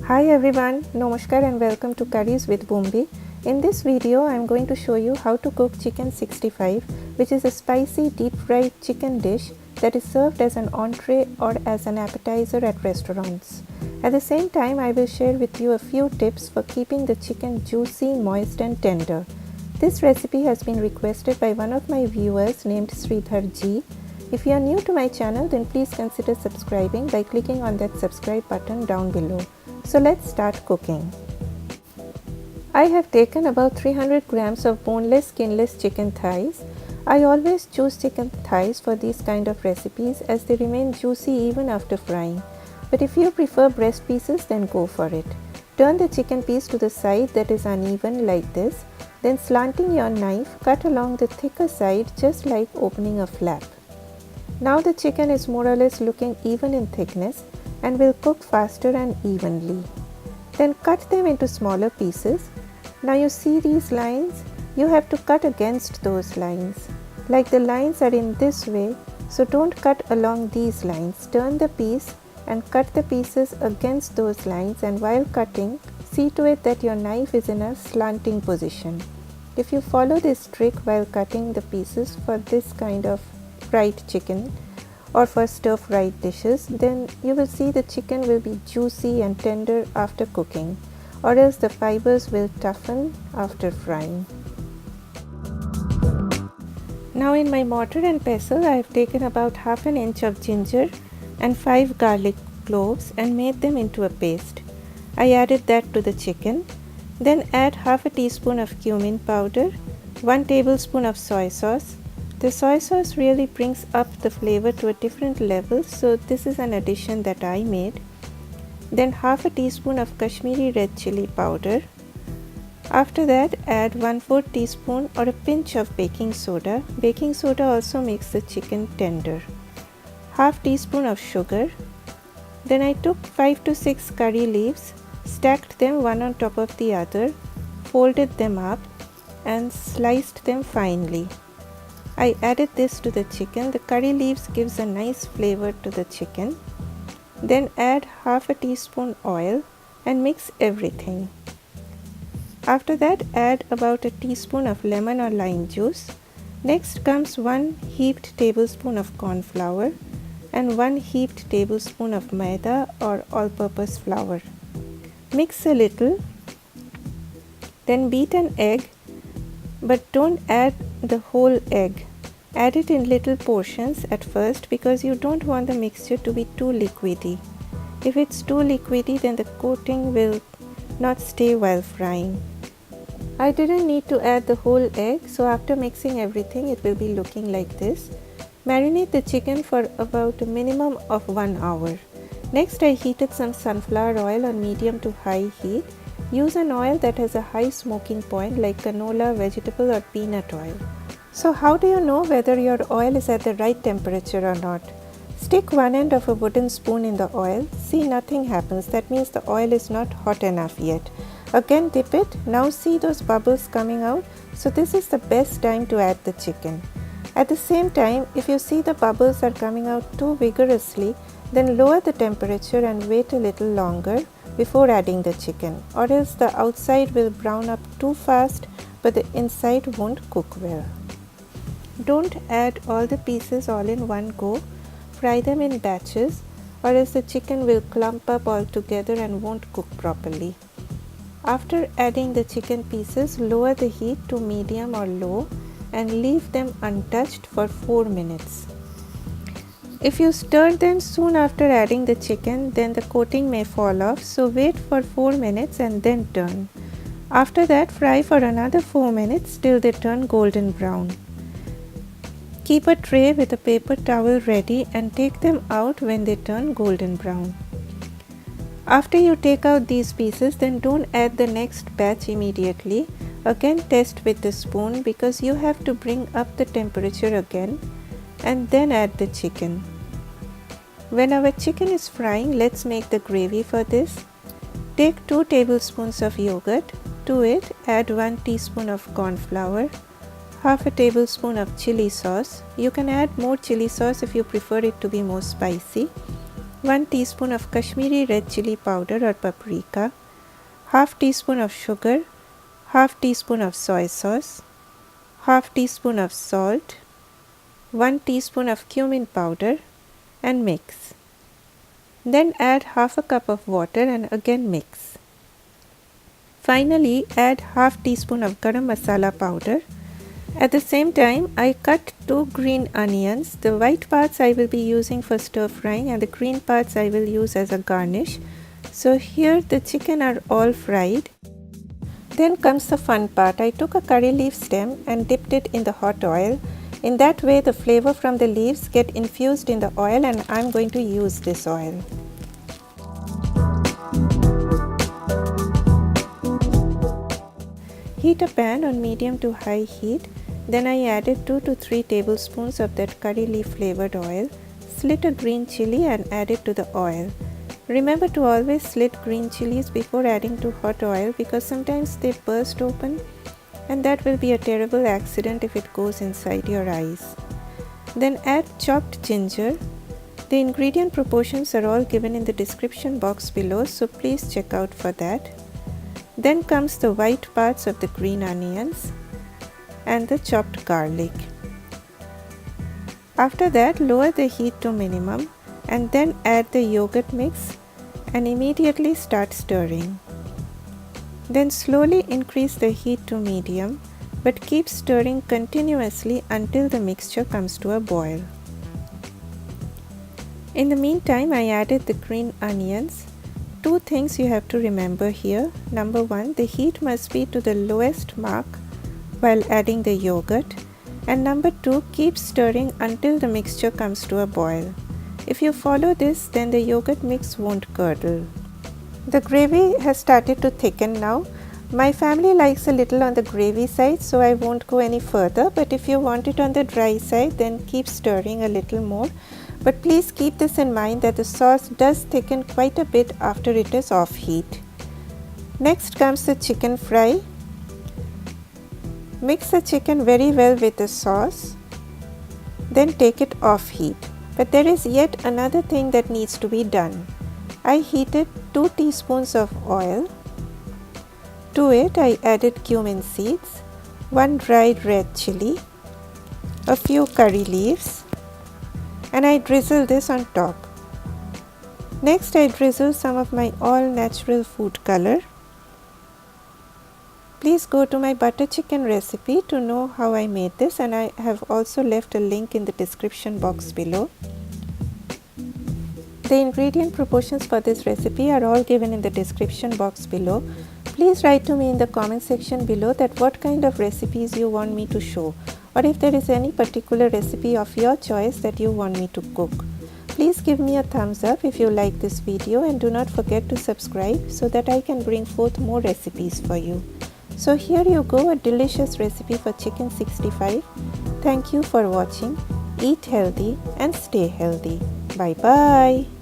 Hi everyone, Namaskar and welcome to Curries with Boombi. In this video, I am going to show you how to cook chicken 65, which is a spicy deep fried chicken dish that is served as an entree or as an appetizer at restaurants. At the same time, I will share with you a few tips for keeping the chicken juicy, moist and tender. This recipe has been requested by one of my viewers named Sridhar G. If you are new to my channel, then please consider subscribing by clicking on that subscribe button down below. So let's start cooking. I have taken about 300 grams of boneless, skinless chicken thighs. I always choose chicken thighs for these kind of recipes as they remain juicy even after frying. But if you prefer breast pieces, then go for it. Turn the chicken piece to the side that is uneven like this. Then slanting your knife, cut along the thicker side just like opening a flap. Now the chicken is more or less looking even in thickness and will cook faster and evenly. Then cut them into smaller pieces. Now you see these lines? You have to cut against those lines. Like the lines are in this way, so don't cut along these lines. Turn the piece and cut the pieces against those lines, and while cutting, see to it that your knife is in a slanting position. If you follow this trick while cutting the pieces for this kind of fried chicken or for stir-fried dishes, then you will see the chicken will be juicy and tender after cooking, or else the fibers will toughen after frying. Now in my mortar and pestle, I have taken about half an inch of ginger and 5 garlic cloves and made them into a paste. I added that to the chicken. Then add half a teaspoon of cumin powder, 1 tablespoon of soy sauce. The soy sauce really brings up the flavor to a different level, so this is an addition that I made. Then half a teaspoon of Kashmiri red chili powder. After that, add 1/4 teaspoon or a pinch of baking soda. Baking soda also makes the chicken tender. Half teaspoon of sugar. Then I took 5 to 6 curry leaves, stacked them one on top of the other, folded them up and sliced them finely. I added this to the chicken. The curry leaves gives a nice flavor to the chicken. Then add half a teaspoon oil and mix everything. After that, add about a teaspoon of lemon or lime juice. Next comes 1 heaped tablespoon of corn flour and 1 heaped tablespoon of maida or all-purpose flour. Mix a little. Then beat an egg, but don't add the whole egg. Add it in little portions at first because you don't want the mixture to be too liquidy. If it's too liquidy, then the coating will not stay while frying. I didn't need to add the whole egg, so after mixing everything, it will be looking like this. Marinate the chicken for about a minimum of 1 hour. Next, I heated some sunflower oil on medium to high heat. Use an oil that has a high smoking point like canola, vegetable or peanut oil. So how do you know whether your oil is at the right temperature or not? Stick one end of a wooden spoon in the oil. See, nothing happens. That means the oil is not hot enough yet. Again dip it. Now see those bubbles coming out. So this is the best time to add the chicken. At the same time, if you see the bubbles are coming out too vigorously, then lower the temperature and wait a little longer before adding the chicken, or else the outside will brown up too fast but the inside won't cook well. Don't add all the pieces all in one go. Fry them in batches, or else the chicken will clump up all together and won't cook properly. After adding the chicken pieces, lower the heat to medium or low and leave them untouched for 4 minutes. If you stir them soon after adding the chicken, then the coating may fall off, so wait for 4 minutes and then turn. After that, fry for another 4 minutes till they turn golden brown. Keep a tray with a paper towel ready and take them out when they turn golden brown. After you take out these pieces, then don't add the next batch immediately. Again test with the spoon because you have to bring up the temperature again and then add the chicken. When our chicken is frying, let's make the gravy for this. Take 2 tablespoons of yogurt. To it, add 1 teaspoon of corn flour, half a tablespoon of chili sauce. You can add more chili sauce if you prefer it to be more spicy. 1 teaspoon of Kashmiri red chili powder or paprika, half teaspoon of sugar, half teaspoon of soy sauce, half teaspoon of salt, 1 teaspoon of cumin powder, and mix. Then add half a cup of water and again mix. Finally, add half teaspoon of garam masala powder. At the same time, I cut 2 green onions. The white parts I will be using for stir frying and the green parts I will use as a garnish. So here the chicken are all fried. Then comes the fun part. I took a curry leaf stem and dipped it in the hot oil. In that way the flavor from the leaves get infused in the oil, and I am going to use this oil. Heat a pan on medium to high heat. Then I added 2 to 3 tablespoons of that curry leaf flavored oil. Slit a green chili and add it to the oil. Remember to always slit green chilies before adding to hot oil, because sometimes they burst open and that will be a terrible accident if it goes inside your eyes. Then add chopped ginger. The ingredient proportions are all given in the description box below, so please check out for that. Then comes the white parts of the green onions and the chopped garlic. After that, lower the heat to minimum and then add the yogurt mix and immediately start stirring. Then slowly increase the heat to medium, but keep stirring continuously until the mixture comes to a boil. In the meantime, I added the green onions. 2 things you have to remember here. Number 1, the heat must be to the lowest mark while adding the yogurt. And number 2, keep stirring until the mixture comes to a boil. If you follow this, then the yogurt mix won't curdle. The gravy has started to thicken now. My family likes a little on the gravy side, so I won't go any further, but if you want it on the dry side, then keep stirring a little more. But please keep this in mind that the sauce does thicken quite a bit after it is off heat. Next comes the chicken fry. Mix the chicken very well with the sauce, then take it off heat. But there is yet another thing that needs to be done. I heated 2 teaspoons of oil. To it I added cumin seeds, 1 dried red chili, a few curry leaves, and I drizzle this on top. Next I drizzle some of my all natural food color. Please go to my butter chicken recipe to know how I made this, and I have also left a link in the description box below. The ingredient proportions for this recipe are all given in the description box below. Please write to me in the comment section below that what kind of recipes you want me to show, or if there is any particular recipe of your choice that you want me to cook. Please give me a thumbs up if you like this video, and do not forget to subscribe so that I can bring forth more recipes for you. So here you go, a delicious recipe for chicken 65. Thank you for watching. Eat healthy and stay healthy. Bye bye.